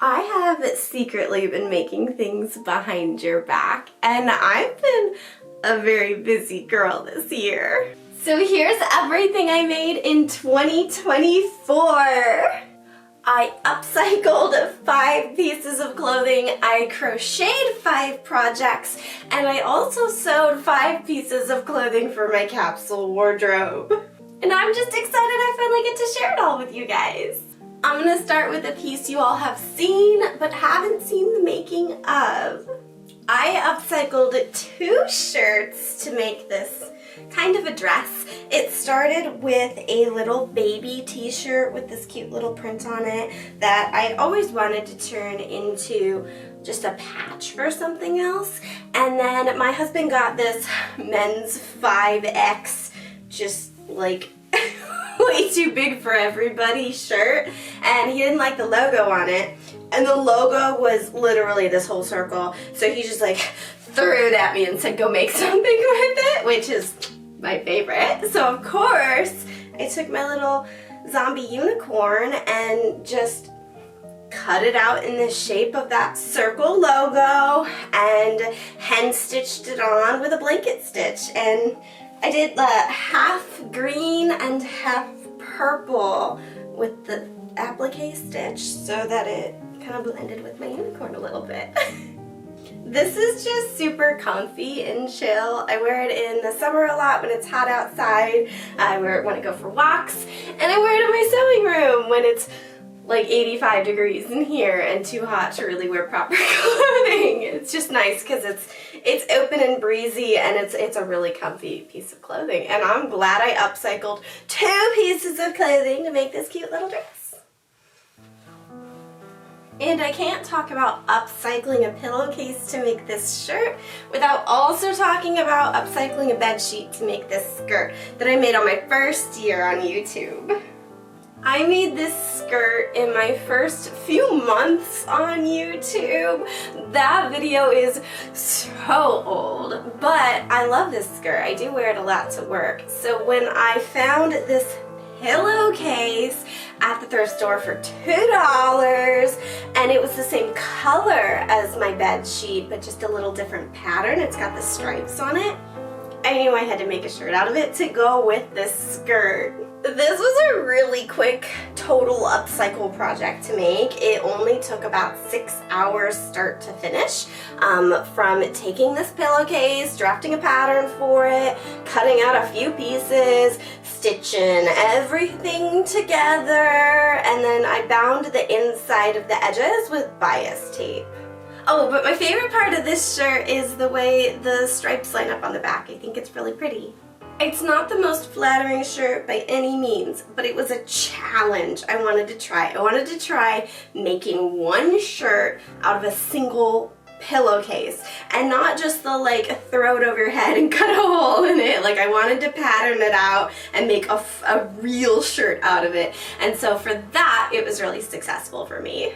I have secretly been making things behind your back, and I've been a very busy girl this year. So here's everything I made in 2024. I upcycled 5 pieces of clothing, I crocheted 5 projects, and I also sewed 5 pieces of clothing for my capsule wardrobe. And I'm just excited I finally get to share it all with you guys. I'm gonna start with a piece you all have seen but haven't seen the making of. I upcycled 2 shirts to make this kind of a dress. It started with a little baby t-shirt with this cute little print on it that I always wanted to turn into just a patch for something else. And then my husband got this men's 5X, just like way too big for everybody shirt, and he didn't like the logo on it, and the logo was literally this whole circle, so he just like threw it at me and said go make something with it, which is my favorite. So of course I took my little zombie unicorn and just cut it out in the shape of that circle logo and hand stitched it on with a blanket stitch. And I did the half green and half purple with the applique stitch so that it kind of blended with my unicorn a little bit. This is just super comfy and chill. I wear it in the summer a lot when it's hot outside. I wear it when I go for walks, and I wear it in my sewing room when it's like 85 degrees in here and too hot to really wear proper clothing. It's just nice because it's open and breezy, and it's a really comfy piece of clothing. And I'm glad I upcycled 2 pieces of clothing to make this cute little dress. And I can't talk about upcycling a pillowcase to make this shirt without also talking about upcycling a bedsheet to make this skirt that I made on my first year on YouTube. I made this skirt in my first few months on YouTube. That video is so old, but I love this skirt. I do wear it a lot to work. So when I found this pillowcase at the thrift store for $2, and it was the same color as my bed sheet but just a little different pattern, it's got the stripes on it, I knew I had to make a shirt out of it to go with this skirt. This was a really quick total upcycle project to make. It only took about 6 hours start to finish, from taking this pillowcase, drafting a pattern for it, cutting out a few pieces, stitching everything together, and then I bound the inside of the edges with bias tape. Oh, but my favorite part of this shirt is the way the stripes line up on the back. I think it's really pretty. It's not the most flattering shirt by any means, but it was a challenge I wanted to try. I wanted to try making one shirt out of a single pillowcase, and not just the like throw it over your head and cut a hole in it. Like, I wanted to pattern it out and make a real shirt out of it. And so for that, it was really successful for me.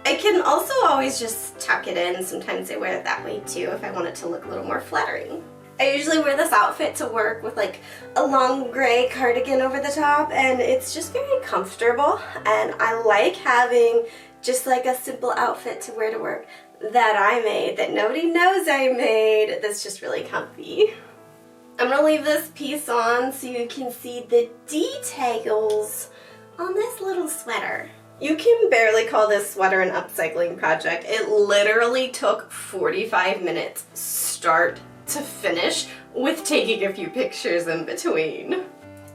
I can also always just tuck it in. Sometimes I wear it that way too if I want it to look a little more flattering. I usually wear this outfit to work with like a long gray cardigan over the top, and it's just very comfortable, and I like having just like a simple outfit to wear to work that I made, that nobody knows I made, that's just really comfy. I'm gonna leave this piece on so you can see the details on this little sweater. You can barely call this sweater an upcycling project. It literally took 45 minutes start to finish, with taking a few pictures in between.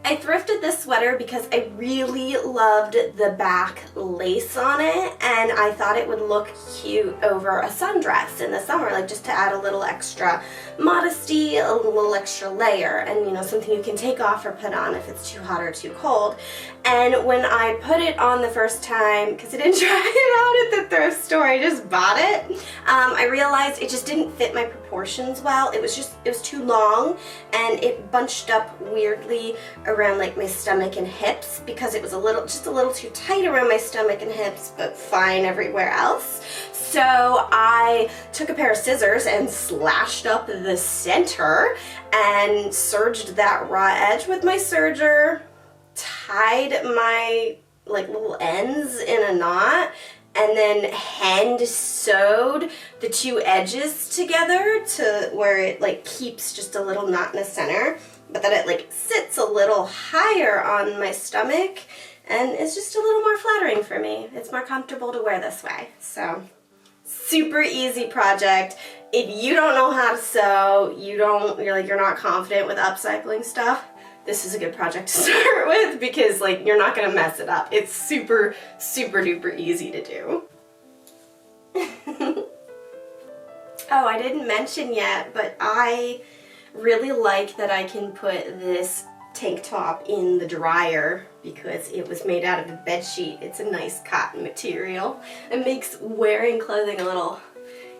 I thrifted this sweater because I really loved the back lace on it, and I thought it would look cute over a sundress in the summer, like just to add a little extra modesty, a little extra layer, and you know, something you can take off or put on if it's too hot or too cold. And when I put it on the first time, because I didn't try it out at the thrift store, I just bought it, I realized it just didn't fit my proportions well. It was too long, and it bunched up weirdly around like my stomach and hips, because it was just a little too tight around my stomach and hips, but fine everywhere else. So I took a pair of scissors and slashed up the center and serged that raw edge with my serger, tied my like little ends in a knot, and then hand sewed the two edges together to where it like keeps just a little knot in the center, but that it like sits a little higher on my stomach and it's just a little more flattering for me. It's more comfortable to wear this way. So super easy project. If you don't know how to sew, you're not confident with upcycling stuff, this is a good project to start with because like you're not gonna mess it up. It's super, super duper easy to do. Oh, I didn't mention yet, but I really like that I can put this tank top in the dryer because it was made out of a bed sheet. It's a nice cotton material. It makes wearing clothing a little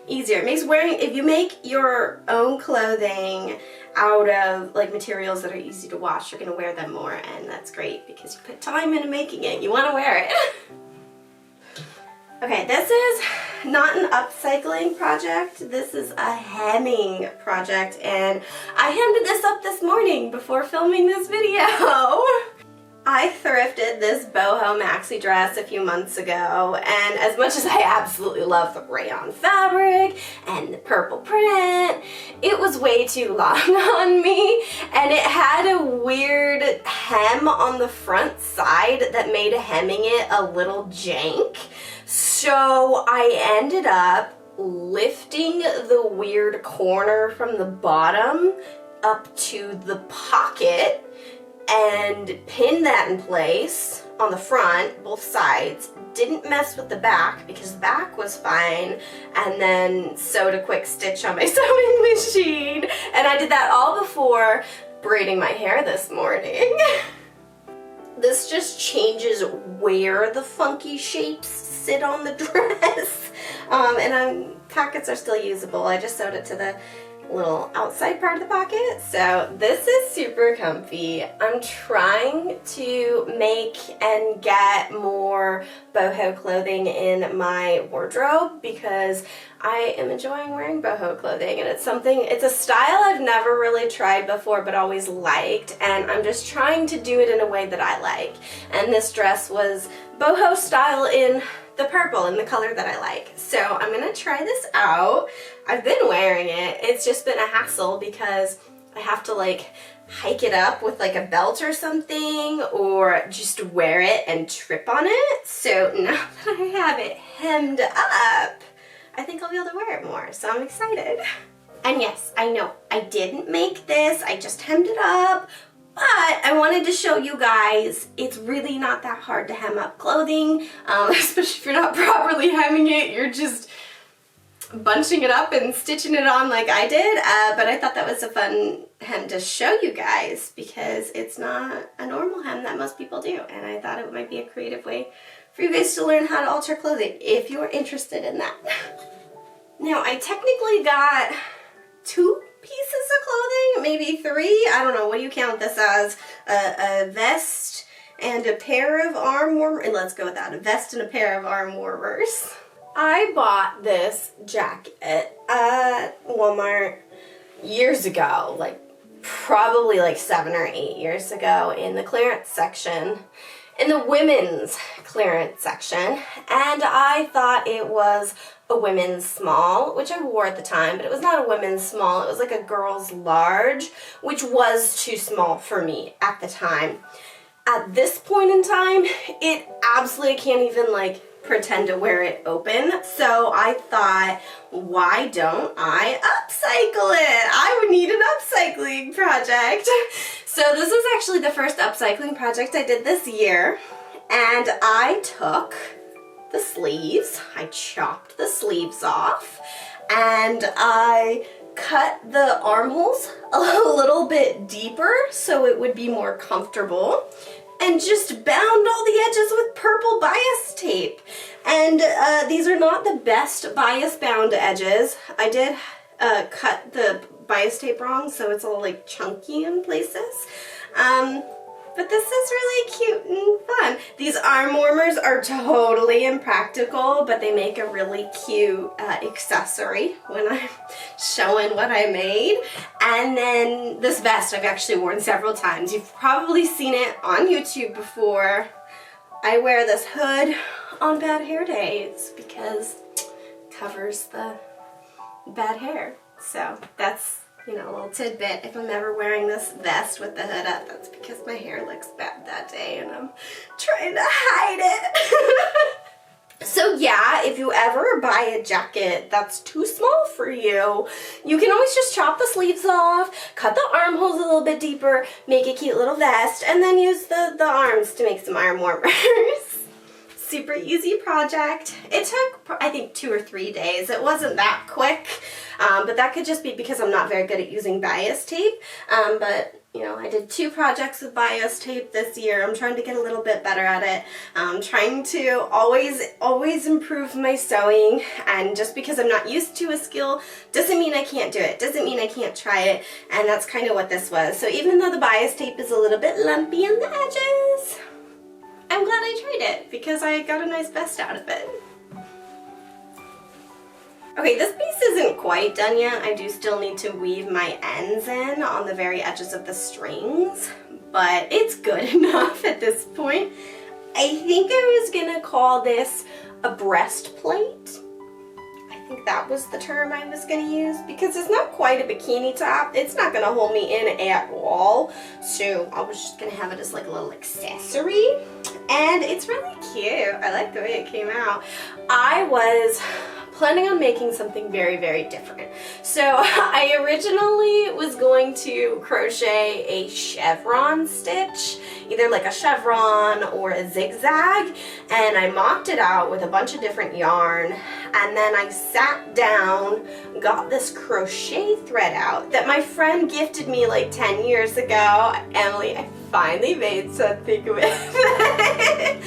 easier. It makes wearing, if you make your own clothing out of like materials that are easy to wash, you're gonna wear them more, and that's great because you put time into making it. You want to wear it. Okay, this is not an upcycling project. This is a hemming project, and I hemmed this up this morning before filming this video. I thrifted this boho maxi dress a few months ago, and as much as I absolutely love the rayon fabric and the purple print, it was way too long on me, and it had a weird hem on the front side that made hemming it a little jank. So I ended up lifting the weird corner from the bottom up to the pocket and pinned that in place on the front, both sides. Didn't mess with the back because the back was fine, and then sewed a quick stitch on my sewing machine. And I did that all before braiding my hair this morning. This just changes where the funky shapes sit on the dress. Pockets are still usable. I just sewed it to the little outside part of the pocket. So this is super comfy. I'm trying to make and get more boho clothing in my wardrobe because I am enjoying wearing boho clothing, and it's a style I've never really tried before but always liked, and I'm just trying to do it in a way that I like. And this dress was boho style in the purple, in the color that I like. So I'm gonna try this out. I've been wearing it. It's just been a hassle because I have to like hike it up with like a belt or something, or just wear it and trip on it. So now that I have it hemmed up, I think I'll be able to wear it more. So I'm excited. And yes, I know I didn't make this. I just hemmed it up. But I wanted to show you guys it's really not that hard to hem up clothing, especially if you're not properly hemming it. You're just bunching it up and stitching it on like I did. But I thought that was a fun hem to show you guys because it's not a normal hem that most people do. And I thought it might be a creative way for you guys to learn how to alter clothing if you're interested in that. Now, I technically got 2 pieces of clothing, maybe 3. I don't know. What do you count this as? A vest and a pair of arm warmers. And let's go with that. A vest and a pair of arm warmers. I bought this jacket at Walmart years ago, like probably like 7 or 8 years ago, in the clearance section, in the women's clearance section, and I thought it was a women's small, which I wore at the time, but it was not a women's small. It was like a girl's large, which was too small for me at the time. At this point in time, it absolutely can't even like pretend to wear it open. So I thought, why don't I upcycle it? I would need an upcycling project. So this was actually the first upcycling project I did this year, and I took the sleeves, I chopped the sleeves off, and I cut the armholes a little bit deeper so it would be more comfortable, and just bound all the edges with purple bias tape. And these are not the best bias bound edges. I did cut the bias tape wrong, so it's all like chunky in places. But this is really cute and fun. These arm warmers are totally impractical, but they make a really cute accessory when I'm showing what I made. And then this vest I've actually worn several times. You've probably seen it on YouTube before. I wear this hood on bad hair days because it covers the bad hair. So that's, you know, a little tidbit. If I'm ever wearing this vest with the hood up, that's because my hair looks bad that day and I'm trying to hide it. So yeah, if you ever buy a jacket that's too small for you, you can always just chop the sleeves off, cut the armholes a little bit deeper, make a cute little vest, and then use the arms to make some arm warmers. Super easy project. It took, I think, 2 or 3 days. It wasn't that quick, but that could just be because I'm not very good at using bias tape. But you know, I did 2 projects with bias tape this year. I'm trying to get a little bit better at it. I'm trying to always improve my sewing, and just because I'm not used to a skill doesn't mean I can't do it, doesn't mean I can't try it, and that's kind of what this was. So even though the bias tape is a little bit lumpy on the edges, I'm glad I tried it because I got a nice vest out of it. Okay, this piece isn't quite done yet. I do still need to weave my ends in on the very edges of the strings, but it's good enough at this point. I think I was gonna call this a breastplate. I think that was the term I was gonna use because it's not quite a bikini top. It's not gonna hold me in at all. So I was just gonna have it as like a little accessory. And it's really cute. I like the way it came out. I was planning on making something very, very different. So I originally was going to crochet a chevron stitch, either like a chevron or a zigzag, and I mocked it out with a bunch of different yarn, and then I sat down, got this crochet thread out that my friend gifted me like 10 years ago. Emily, I finally made something with it.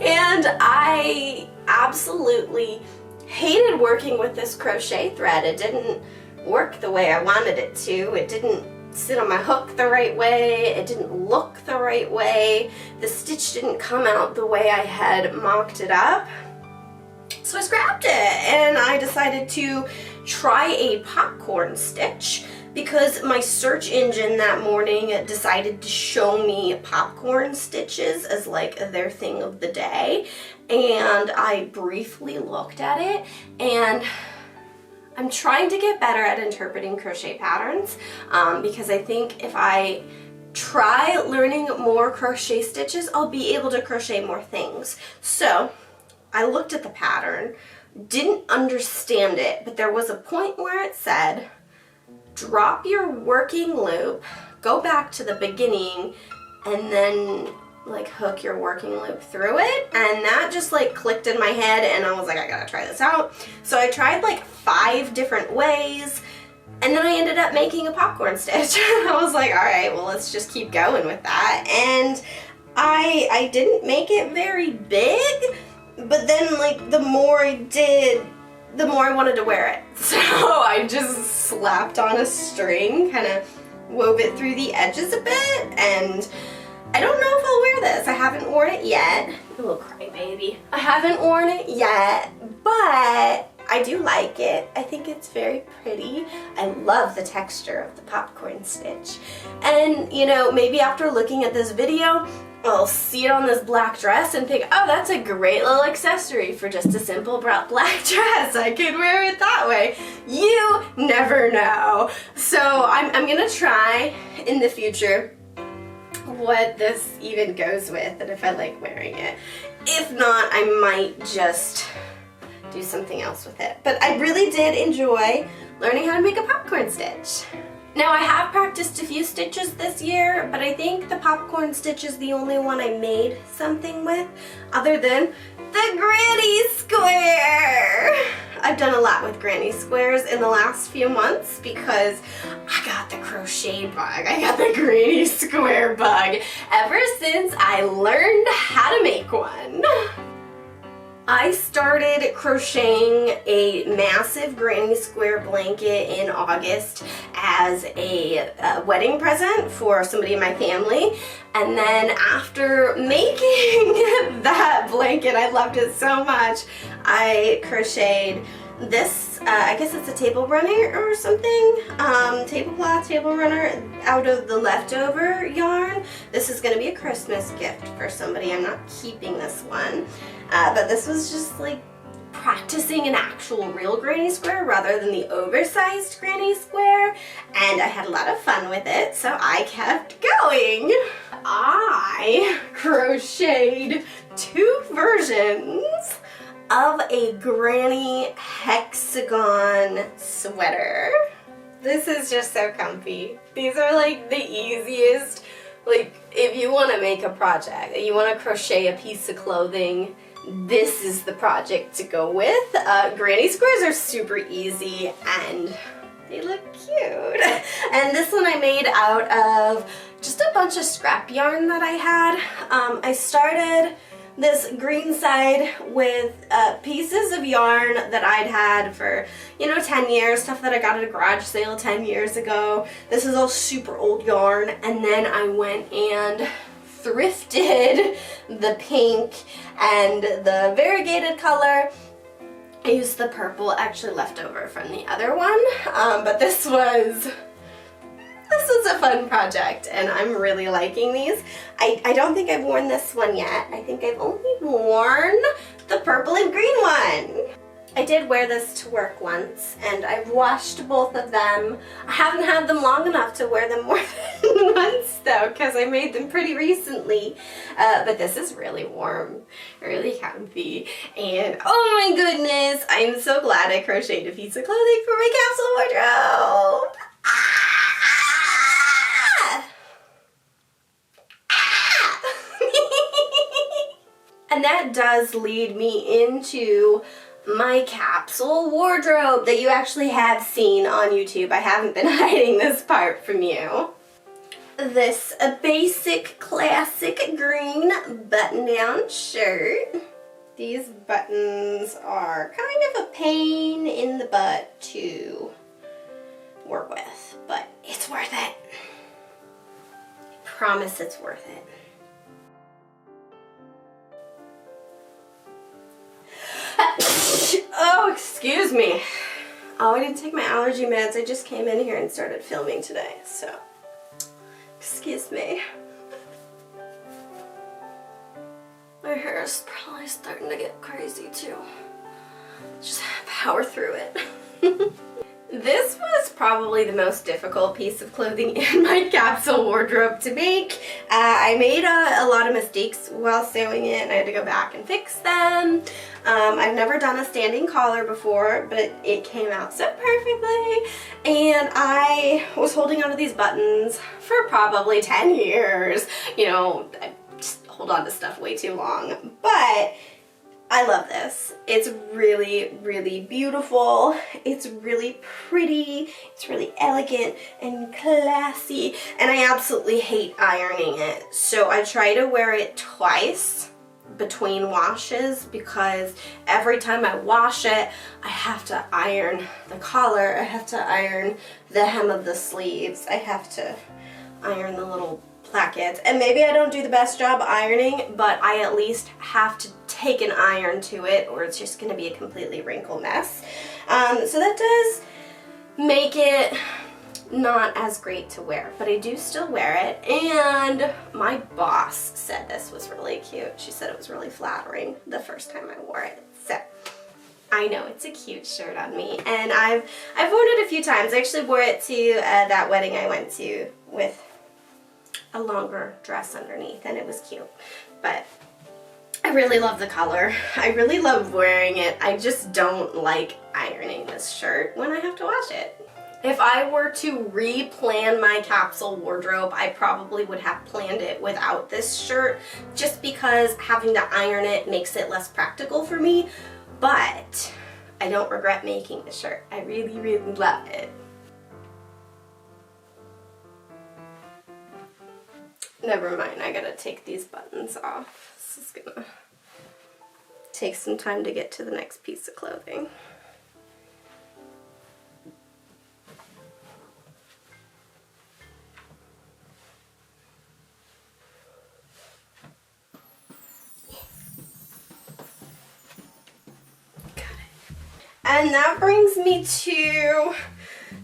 And I absolutely hated working with this crochet thread. It didn't work the way I wanted it to. It didn't sit on my hook the right way. It didn't look the right way. The stitch didn't come out the way I had mocked it up. So I scrapped it and I decided to try a popcorn stitch because my search engine that morning decided to show me popcorn stitches as like their thing of the day. And I briefly looked at it, and I'm trying to get better at interpreting crochet patterns because I think if I try learning more crochet stitches, I'll be able to crochet more things. So I looked at the pattern, didn't understand it, but there was a point where it said, drop your working loop, go back to the beginning, and then like hook your working loop through it. And that just like clicked in my head, and I was like, I gotta try this out. So I tried like 5 different ways, and then I ended up making a popcorn stitch. I was like, all right, well, let's just keep going with that. And I didn't make it very big, but then like the more I did, the more I wanted to wear it. So I just slapped on a string, kind of wove it through the edges a bit, and I don't know if I'll wear this. I haven't worn it yet. A little crybaby. I haven't worn it yet, but I do like it. I think it's very pretty. I love the texture of the popcorn stitch. And, you know, maybe after looking at this video, I'll see it on this black dress and think, oh, that's a great little accessory for just a simple black dress. I could wear it that way. You never know. So I'm gonna try in the future what this even goes with and if I like wearing it. If not, I might just do something else with it. But I really did enjoy learning how to make a popcorn stitch. Now I have practiced a few stitches this year, but I think the popcorn stitch is the only one I made something with, other than the granny square. I've done a lot with granny squares in the last few months because I got the crochet bug. I got the granny square bug ever since I learned how to make one. I started crocheting a massive granny square blanket in August as a wedding present for somebody in my family. And then after making that blanket, I loved it so much, I crocheted this, I guess it's a table runner or something, tablecloth, table runner out of the leftover yarn. This is going to be a Christmas gift for somebody. I'm not keeping this one, but this was just like practicing an actual real granny square rather than the oversized granny square, and I had a lot of fun with it, so I kept going. I crocheted 2 versions of a granny hexagon sweater. This is just so comfy. These are like the easiest, like if you want to make a project, you want to crochet a piece of clothing, this is the project to go with. Granny squares are super easy and they look cute. And this one I made out of just a bunch of scrap yarn that I had. I started this green side with pieces of yarn that I'd had for, 10 years, stuff that I got at a garage sale 10 years ago. This is all super old yarn, and then I went and thrifted the pink and the variegated color. I used the purple actually left over from the other one, but this was a fun project and I'm really liking these. I don't think I've worn this one yet. I think I've only worn the purple and green one. I did wear this to work once and I've washed both of them. I haven't had them long enough to wear them more than once though, because I made them pretty recently. But this is really warm, really comfy, and oh my goodness, I'm so glad I crocheted a piece of clothing for my capsule wardrobe. And that does lead me into my capsule wardrobe that you actually have seen on YouTube. I haven't been hiding this part from you. This a basic classic green button-down shirt. These buttons are kind of a pain in the butt to work with, but it's worth it. I promise it's worth it. Oh, excuse me. Oh, I didn't take my allergy meds. I just came in here and started filming today, so excuse me. My hair is probably starting to get crazy too. Just power through it. This was probably the most difficult piece of clothing in my capsule wardrobe to make. I made a lot of mistakes while sewing it and I had to go back and fix them. I've never done a standing collar before, but it came out so perfectly. And I was holding onto these buttons for probably 10 years. I just hold on to stuff way too long, but I love this. It's really, really beautiful. It's really pretty. It's really elegant and classy. And I absolutely hate ironing it. So I try to wear it twice between washes because every time I wash it, I have to iron the collar. I have to iron the hem of the sleeves. I have to iron the little plackets. And maybe I don't do the best job ironing, but I at least have to take an iron to it or it's just going to be a completely wrinkle mess. So that does make it not as great to wear, but I do still wear it. And my boss said this was really cute. She said it was really flattering the first time I wore it. So I know it's a cute shirt on me, and I've worn it a few times. I actually wore it to that wedding I went to with a longer dress underneath, and it was cute. But I really love the color. I really love wearing it. I just don't like ironing this shirt when I have to wash it. If I were to re-plan my capsule wardrobe, I probably would have planned it without this shirt just because having to iron it makes it less practical for me. But I don't regret making the shirt. I really, really love it. Never mind, I gotta take these buttons off. This is gonna take some time to get to the next piece of clothing. And that brings me to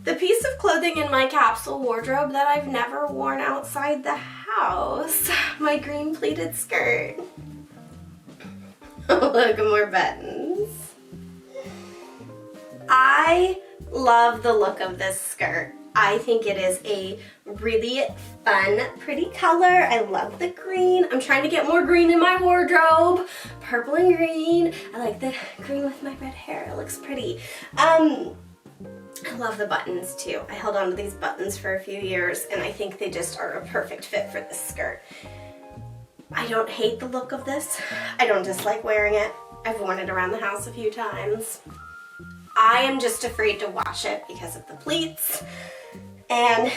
the piece of clothing in my capsule wardrobe that I've never worn outside the house. My green pleated skirt. Oh, look, more buttons. I love the look of this skirt. I think it is a really fun, pretty color. I love the green. I'm trying to get more green in my wardrobe. Purple and green. I like the green with my red hair. It looks pretty. I love the buttons too. I held on to these buttons for a few years and I think they just are a perfect fit for this skirt. I don't hate the look of this. I don't dislike wearing it. I've worn it around the house a few times. I am just afraid to wash it because of the pleats, and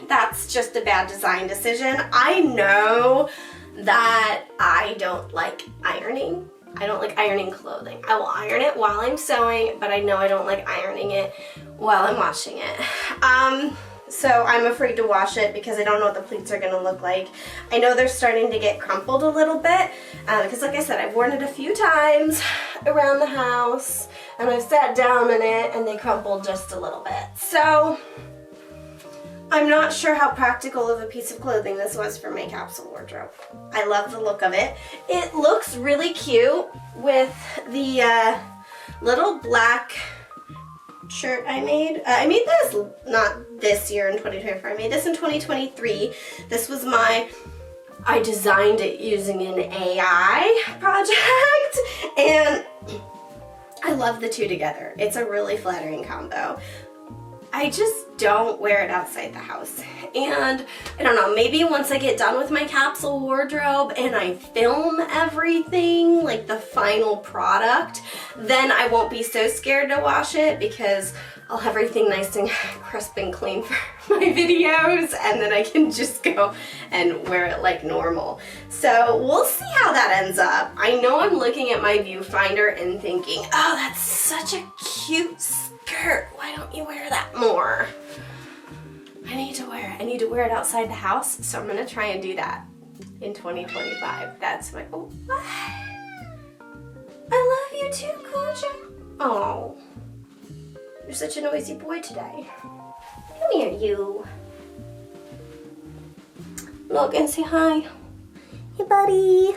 that's just a bad design decision. I know that I don't like ironing. I don't like ironing clothing. I will iron it while I'm sewing, but I know I don't like ironing it while I'm washing it. So I'm afraid to wash it because I don't know what the pleats are gonna look like. I know they're starting to get crumpled a little bit because like I said, I've worn it a few times around the house and I've sat down in it and they crumpled just a little bit. So I'm not sure how practical of a piece of clothing this was for my capsule wardrobe. I love the look of it. It looks really cute with the little black shirt I made. I made this not this year in 2024. I made this in 2023. This was I designed it using an AI project and I love the two together. It's a really flattering combo. I just don't wear it outside the house. And I don't know, maybe once I get done with my capsule wardrobe and I film everything, like the final product, then I won't be so scared to wash it because I'll have everything nice and crisp and clean for my videos and then I can just go and wear it like normal. So we'll see how that ends up. I know I'm looking at my viewfinder and thinking, oh, that's such a cute skirt. Why don't you wear that more? I need to wear it. I need to wear it outside the house, so I'm gonna try and do that in 2025. That's my, oh, what? I love you too, Koja. Oh, you're such a noisy boy today. Come here, you. Look and say hi. Hey, buddy.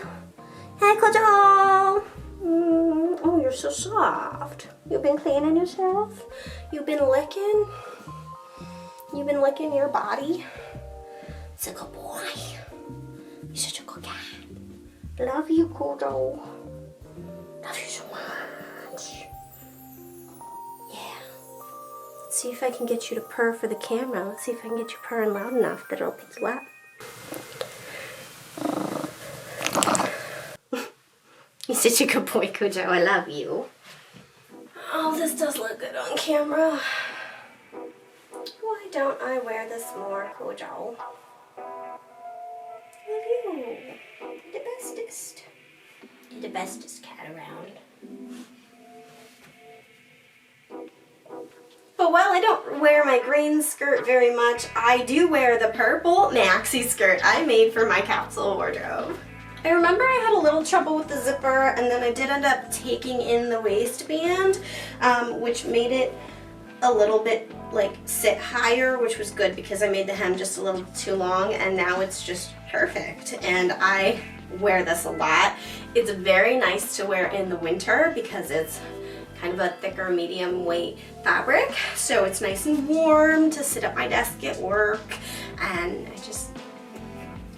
Hey, Koja. Oh, you're so soft. You've been cleaning yourself? You've been licking? You've been licking your body? It's a good boy. You're such a good cat. Love you, Kodo. Love you so much. Yeah. Let's see if I can get you to purr for the camera. Let's see if I can get you purring loud enough that it'll pick you up. You're such a good boy, Kojo. I love you. Oh, this does look good on camera. Why don't I wear this more, Kojo? Love you. You're the bestest. You're the bestest cat around. But while I don't wear my green skirt very much, I do wear the purple maxi skirt I made for my capsule wardrobe. I remember I had a little trouble with the zipper and then I did end up taking in the waistband, which made it a little bit like sit higher, which was good because I made the hem just a little too long and now it's just perfect. And I wear this a lot. It's very nice to wear in the winter because it's kind of a thicker medium weight fabric. So it's nice and warm to sit at my desk at work and I just,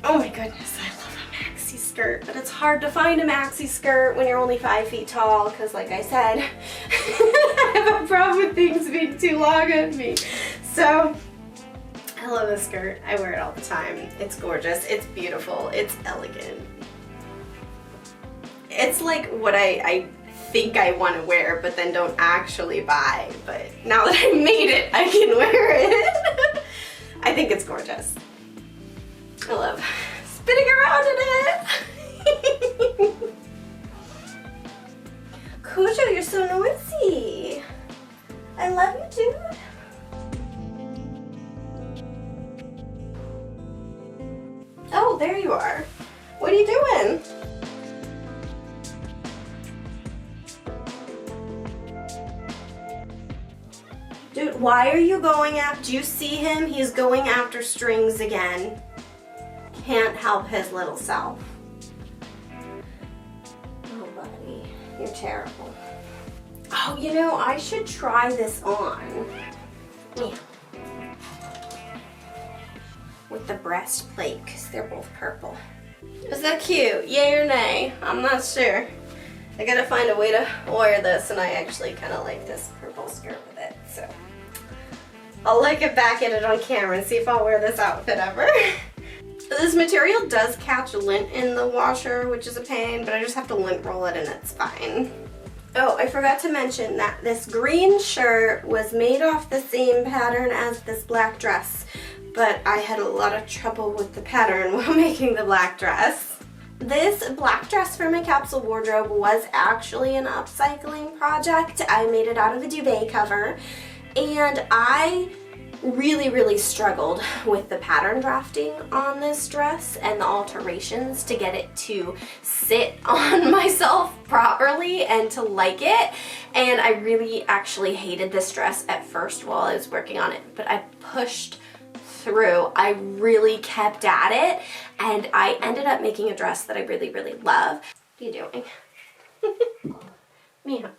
oh my goodness, I love maxi skirt, but it's hard to find a maxi skirt when you're only 5 feet tall because like I said, I have a problem with things being too long on me. So I love this skirt. I wear it all the time. It's gorgeous. It's beautiful. It's elegant. It's like what I think I want to wear but then don't actually buy, but now that I made it, I can wear it. I think it's gorgeous. I love spinning around in it. Cujo, you're so noisy. I love you, dude. Oh, there you are. What are you doing? Dude, why are you going after, do you see him? He's going after strings again. Can't help his little self. Oh, buddy, you're terrible. Oh, you know, I should try this on. Yeah. With the breastplate, because they're both purple. Is that cute? Yay or nay? I'm not sure. I gotta find a way to wear this, and I actually kind of like this purple skirt with it, so. I'll get back at it on camera and see if I'll wear this outfit ever. This material does catch lint in the washer, which is a pain, but I just have to lint roll it and it's fine. Oh, I forgot to mention that this green shirt was made off the same pattern as this black dress, but I had a lot of trouble with the pattern while making the black dress. This black dress for my capsule wardrobe was actually an upcycling project. I made it out of a duvet cover, and I really struggled with the pattern drafting on this dress and the alterations to get it to sit on myself properly and to like it. And I really actually hated this dress at first while I was working on it, but I pushed through. I really kept at it, and I ended up making a dress that I really love. What are you doing? Mia.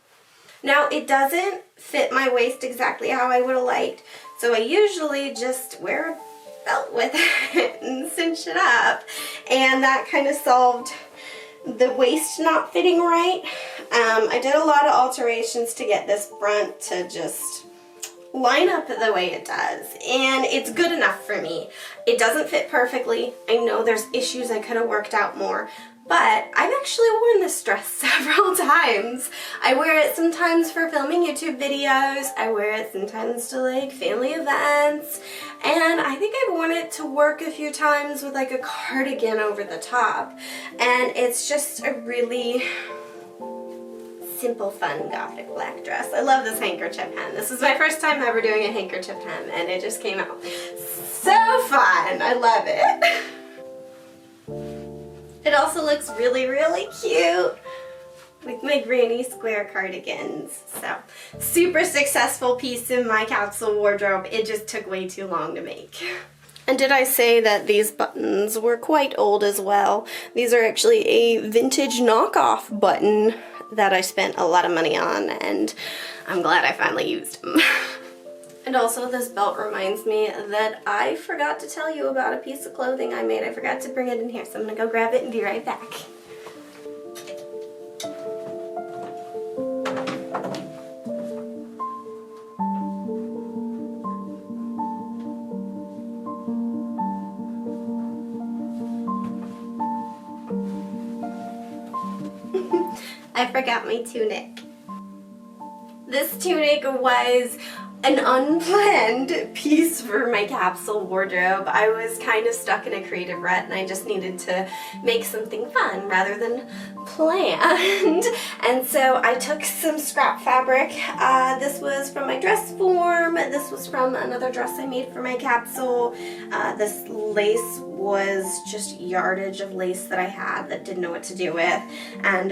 Now, it doesn't fit my waist exactly how I would have liked, so I usually just wear a belt with it and cinch it up, and that kind of solved the waist not fitting right. I did a lot of alterations to get this front to just line up the way it does, and it's good enough for me. It doesn't fit perfectly. I know there's issues I could have worked out more, but I've actually worn this dress several times. I wear it sometimes for filming YouTube videos. I wear it sometimes to family events, and I think I've worn it to work a few times with a cardigan over the top, and it's just a really simple, fun, gothic black dress. I love this handkerchief hem. This is my first time ever doing a handkerchief hem, and it just came out so fun. I love it. It also looks really cute with my granny square cardigans. So, super successful piece in my capsule wardrobe. It just took way too long to make. And did I say that these buttons were quite old as well? These are actually a vintage knockoff button that I spent a lot of money on, and I'm glad I finally used them. And also, this belt reminds me that I forgot to tell you about a piece of clothing I made. I forgot to bring it in here, so I'm gonna go grab it and be right back. I forgot my tunic. This tunic was an unplanned piece for my capsule wardrobe. I was kind of stuck in a creative rut, and I just needed to make something fun rather than planned. And so I took some scrap fabric. This was from my dress form. This was from another dress I made for my capsule. This lace was just yardage of lace that I had that didn't know what to do with. And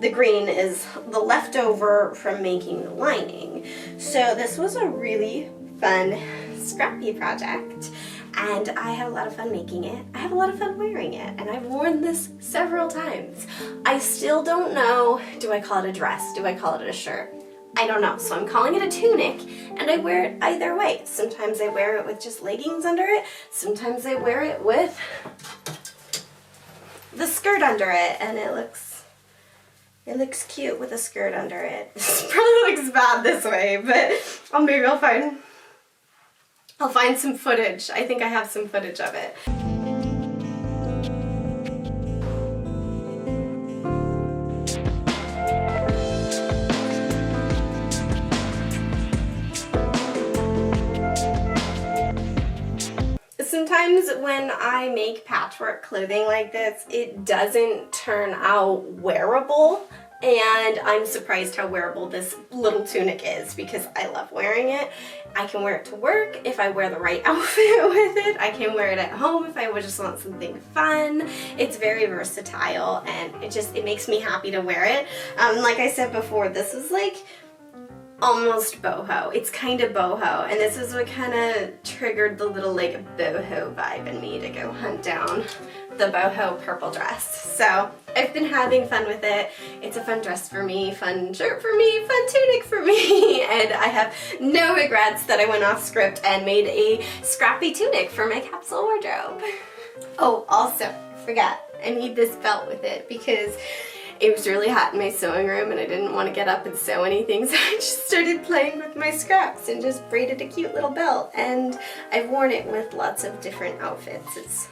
the green is the leftover from making the lining. So this was a really fun, scrappy project, and I had a lot of fun making it. I have a lot of fun wearing it, and I've worn this several times. I still don't know, do I call it a dress? Do I call it a shirt? I don't know, so I'm calling it a tunic, and I wear it either way. Sometimes I wear it with just leggings under it, sometimes I wear it with the skirt under it, and it looks cute with a skirt under it. This probably looks bad this way, but maybe I'll find some footage. I think I have some footage of it. Sometimes when I make patchwork clothing like this, it doesn't turn out wearable, and I'm surprised how wearable this little tunic is because I love wearing it. I can wear it to work if I wear the right outfit with it. I can wear it at home if I would just want something fun. It's very versatile, and it makes me happy to wear it. Like I said before, this is almost boho. It's kind of boho, and this is what kind of triggered the little like boho vibe in me to go hunt down the boho purple dress. So I've been having fun with it. It's a fun dress for me, fun shirt for me, fun tunic for me, and I have no regrets that I went off script and made a scrappy tunic for my capsule wardrobe. Oh, also, I forgot, I need this belt with it because it was really hot in my sewing room and I didn't want to get up and sew anything, so I just started playing with my scraps and just braided a cute little belt, and I've worn it with lots of different outfits. It's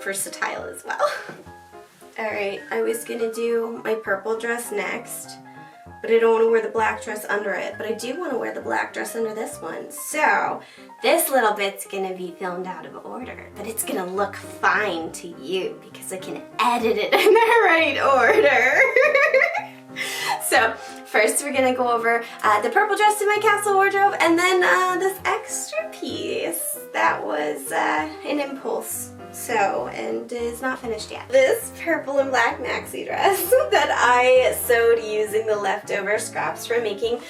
versatile as well. Alright, I was gonna do my purple dress next, but I don't want to wear the black dress under it, but I do want to wear the black dress under this one. So this little bit's gonna be filmed out of order, but it's gonna look fine to you because I can edit it in the right order. So first we're gonna go over the purple dress in my capsule wardrobe, and then this extra piece that was an impulse sew and is not finished yet. This purple and black maxi dress that I sewed using the leftover scraps from making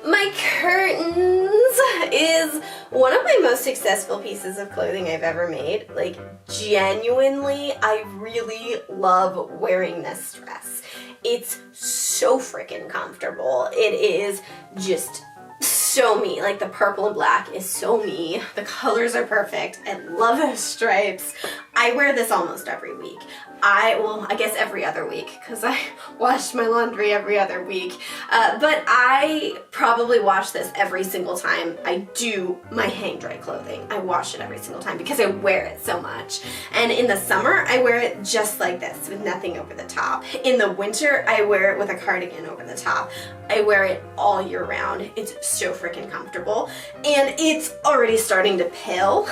my curtains is one of my most successful pieces of clothing I've ever made. Like, genuinely, I really love wearing this dress. It's so freaking comfortable. It is just so me. Like, the purple and black is so me. The colors are perfect. I love those stripes. I wear this almost every week. I guess every other week because I wash my laundry every other week. But I probably wash this every single time I do my hang dry clothing. I wash it every single time because I wear it so much. And in the summer, I wear it just like this with nothing over the top. In the winter, I wear it with a cardigan over the top. I wear it all year round. It's so freaking comfortable. And it's already starting to pill,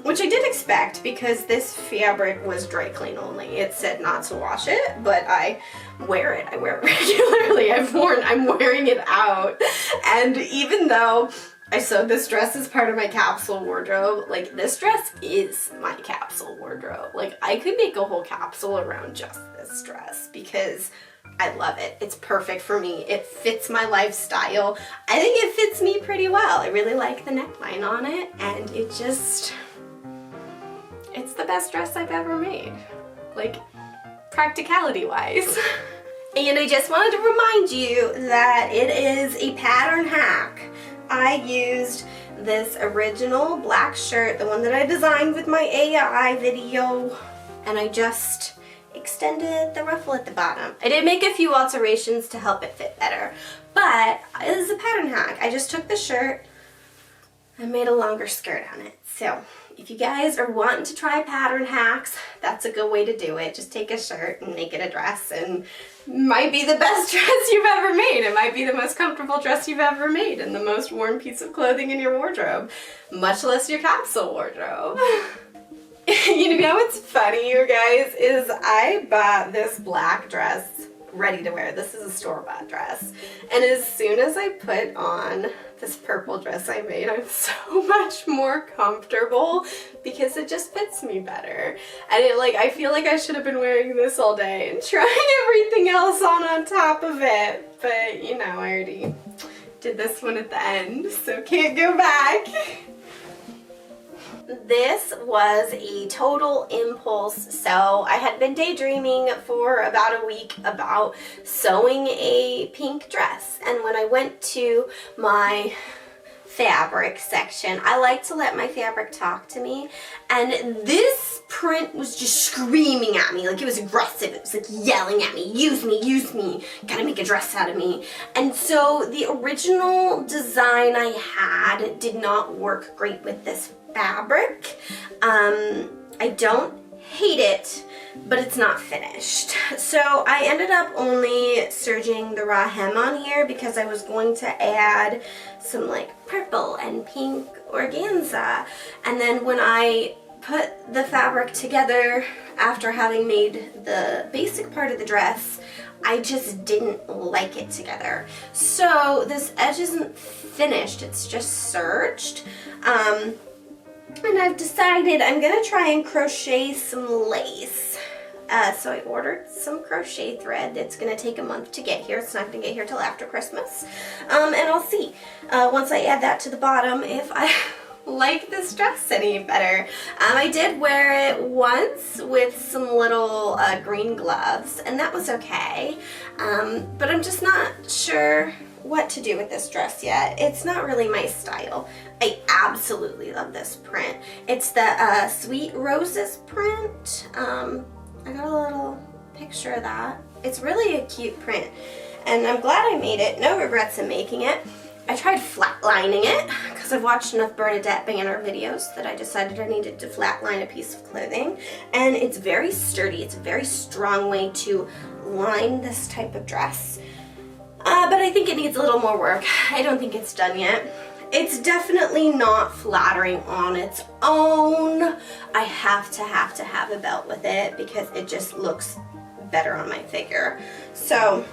which I did expect because this fabric was dry clean only. It said not to wash it, but I wear it. I wear it regularly. I'm wearing it out. And even though I sewed this dress as part of my capsule wardrobe, like, this dress is my capsule wardrobe. Like, I could make a whole capsule around just this dress because I love it. It's perfect for me. It fits my lifestyle. I think it fits me pretty well. I really like the neckline on it, and it's the best dress I've ever made. Like, practicality-wise. And I just wanted to remind you that it is a pattern hack. I used this original black shirt, the one that I designed with my AI video, and I just extended the ruffle at the bottom. I did make a few alterations to help it fit better, but it is a pattern hack. I just took the shirt and made a longer skirt on it. So if you guys are wanting to try pattern hacks, that's a good way to do it. Just take a shirt and make it a dress, and it might be the best dress you've ever made. It might be the most comfortable dress you've ever made and the most worn piece of clothing in your wardrobe, much less your capsule wardrobe. You know what's funny, you guys, is I bought this black dress ready to wear. This is a store-bought dress. And as soon as I put on this purple dress I made, I'm so much more comfortable because it just fits me better. And I feel like I should have been wearing this all day and trying everything else on top of it. But, you know, I already did this one at the end, so can't go back. This was a total impulse sew. I had been daydreaming for about a week about sewing a pink dress, and when I went to my fabric section, I like to let my fabric talk to me, and this print was just screaming at me. Like, it was aggressive. It was like yelling at me, use me, gotta make a dress out of me. And so the original design I had did not work great with this fabric. I don't hate it, but it's not finished. So I ended up only serging the raw hem on here because I was going to add some like purple and pink organza. And then when I put the fabric together after having made the basic part of the dress, I just didn't like it together. So this edge isn't finished, it's just serged. And I've decided I'm gonna try and crochet some lace So I ordered some crochet thread. It's going to take a month to get here. It's not going to get here till after Christmas. And I'll see once I add that to the bottom if I like this dress any better. I did wear it once with some little green gloves, and that was okay. But I'm just not sure what to do with this dress yet. It's not really my style. I absolutely love this print. It's the Sweet Roses print. I got a little picture of that. It's really a cute print, and I'm glad I made it. No regrets in making it. I tried flatlining it because I've watched enough Bernadette Banner videos that I decided I needed to flatline a piece of clothing, and it's very sturdy. It's a very strong way to line this type of dress, but I think it needs a little more work. I don't think it's done yet. It's definitely not flattering on its own. I have to have a belt with it because it just looks better on my figure. So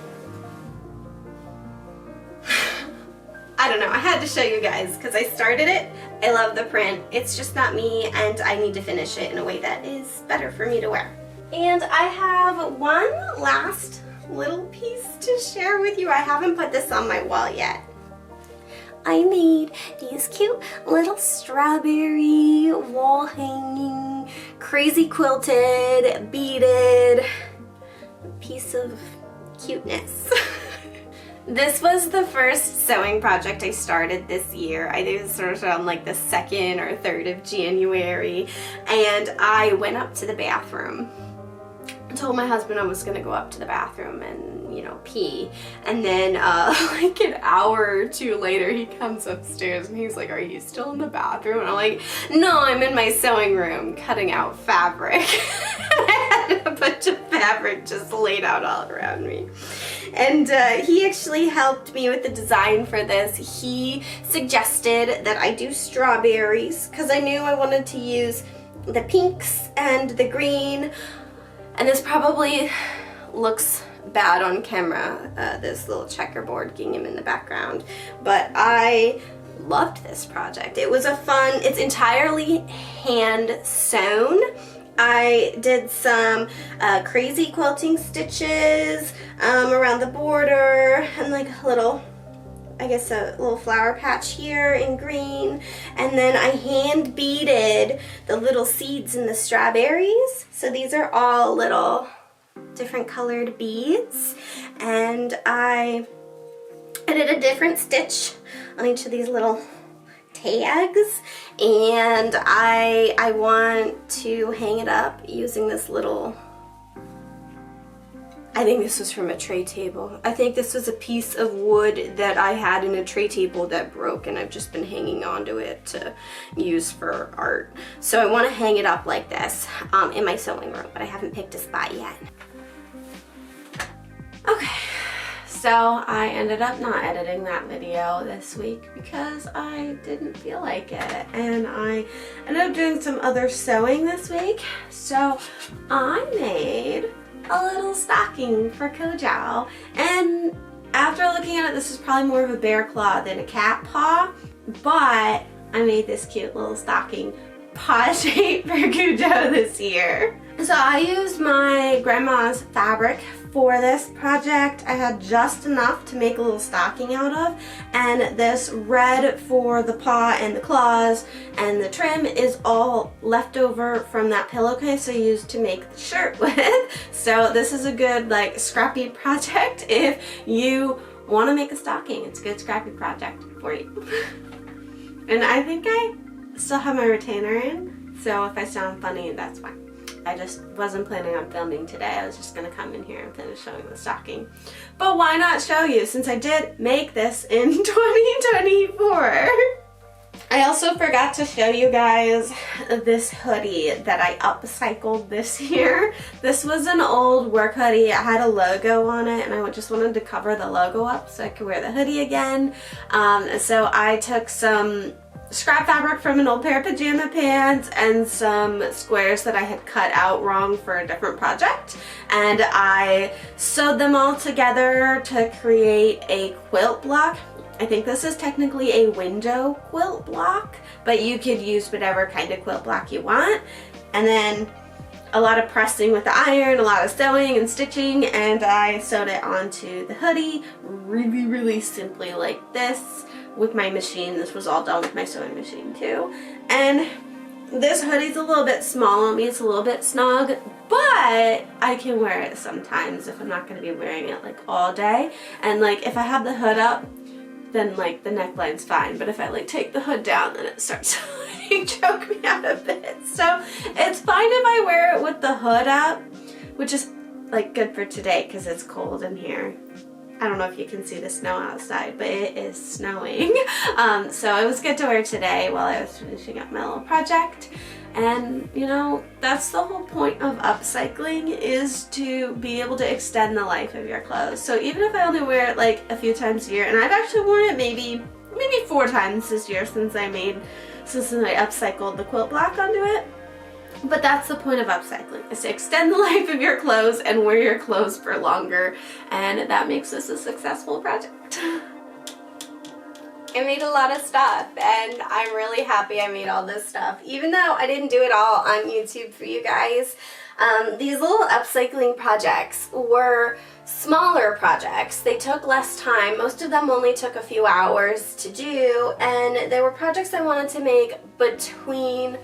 I don't know, I had to show you guys because I started it. I love the print. It's just not me, and I need to finish it in a way that is better for me to wear. And I have one last little piece to share with you. I haven't put this on my wall yet. I made these cute little strawberry wall hanging, crazy quilted, beaded piece of cuteness. This was the first sewing project I started this year. I think it was sort of on like the 2nd or 3rd of January, and I went up to the bathroom. I told my husband I was gonna go up to the bathroom and, you know, pee, and then like an hour or two later he comes upstairs and he's like, "Are you still in the bathroom?" And I'm like, "No, I'm in my sewing room cutting out fabric." I had a bunch of fabric just laid out all around me. And he actually helped me with the design for this. He suggested that I do strawberries because I knew I wanted to use the pinks and the green. And this probably looks bad on camera, this little checkerboard gingham in the background, but I loved this project. It was it's entirely hand sewn. I did some crazy quilting stitches around the border, and like a little, I guess a little flower patch here in green, and then I hand beaded the little seeds in the strawberries. So these are all little different colored beads, and I did a different stitch on each of these little tags, and I want to hang it up using this little, I think this was from a tray table. I think this was a piece of wood that I had in a tray table that broke, and I've just been hanging onto it to use for art. So I want to hang it up like this in my sewing room, but I haven't picked a spot yet. Okay, so I ended up not editing that video this week because I didn't feel like it, and I ended up doing some other sewing this week. So I made a little stocking for Kojo, and after looking at it, this is probably more of a bear claw than a cat paw, but I made this cute little stocking paw shape for Kojo this year. So I used my grandma's fabric for this project. I had just enough to make a little stocking out of, and this red for the paw and the claws, and the trim is all leftover from that pillowcase I used to make the shirt with. So this is a good like scrappy project if you want to make a stocking. It's a good scrappy project for you. And I think I still have my retainer in, so if I sound funny, that's fine. I just wasn't planning on filming today. I was just going to come in here and finish showing the stocking. But why not show you, since I did make this in 2024. I also forgot to show you guys this hoodie that I upcycled this year. This was an old work hoodie. It had a logo on it, and I just wanted to cover the logo up so I could wear the hoodie again. So I took some scrap fabric from an old pair of pajama pants and some squares that I had cut out wrong for a different project, and I sewed them all together to create a quilt block. I think this is technically a window quilt block, but you could use whatever kind of quilt block you want. And then a lot of pressing with the iron, a lot of sewing and stitching, and I sewed it onto the hoodie really, really simply like this with my machine. This was all done with my sewing machine too. And this hoodie's a little bit small on me, it's a little bit snug, but I can wear it sometimes if I'm not going to be wearing it like all day. And like if I have the hood up, then like the neckline's fine, but if I like take the hood down, then it starts to like choke me out a bit. So it's fine if I wear it with the hood up, which is like good for today because it's cold in here. I don't know if you can see the snow outside, but it is snowing. So it was good to wear today while I was finishing up my little project. And you know, that's the whole point of upcycling, is to be able to extend the life of your clothes. So even if I only wear it like a few times a year, and I've actually worn it maybe 4 times this year since I upcycled the quilt block onto it. But that's the point of upcycling, is to extend the life of your clothes and wear your clothes for longer, and that makes this a successful project. I made a lot of stuff, and I'm really happy I made all this stuff, even though I didn't do it all on YouTube for you guys. These little upcycling projects were smaller projects. They took less time. Most of them only took a few hours to do, and they were projects I wanted to make between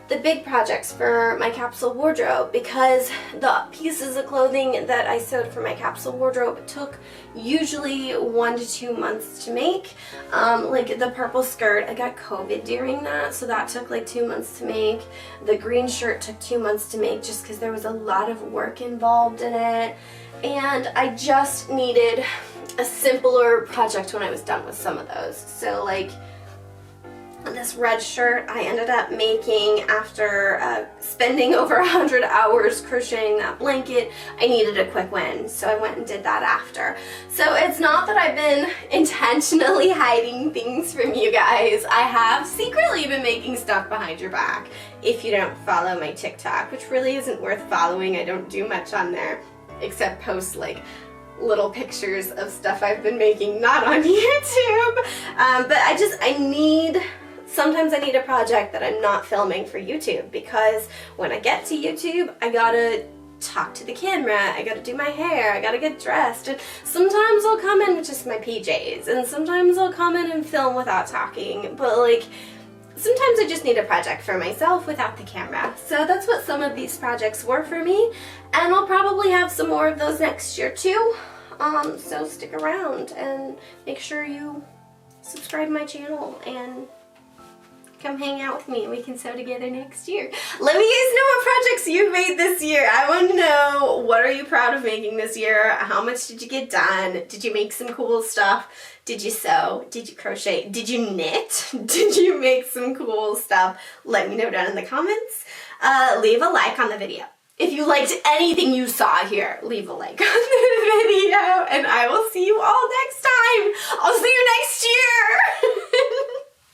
the big projects for my capsule wardrobe, because the pieces of clothing that I sewed for my capsule wardrobe took usually 1 to 2 months to make. Like the purple skirt, I got COVID during that, so that took like 2 months to make. The green shirt took 2 months to make just because there was a lot of work involved in it. And I just needed a simpler project when I was done with some of those. So like this red shirt I ended up making after spending over 100 hours crocheting that blanket. I needed a quick win, so I went and did that after. So it's not that I've been intentionally hiding things from you guys. I have secretly been making stuff behind your back if you don't follow my TikTok, which really isn't worth following. I don't do much on there except post like little pictures of stuff I've been making, not on YouTube. But sometimes I need a project that I'm not filming for YouTube, because when I get to YouTube, I gotta talk to the camera, I gotta do my hair, I gotta get dressed, and sometimes I'll come in with just my PJs, and sometimes I'll come in and film without talking, but like, sometimes I just need a project for myself without the camera. So that's what some of these projects were for me, and I'll probably have some more of those next year too. So stick around and make sure you subscribe to my channel and come hang out with me and we can sew together next year. Let me guys know what projects you've made this year. I want to know, what are you proud of making this year? How much did you get done? Did you make some cool stuff? Did you sew? Did you crochet? Did you knit? Did you make some cool stuff? Let me know down in the comments. Leave a like on the video. If you liked anything you saw here, leave a like on the video, and I will see you all next time. I'll see you next year.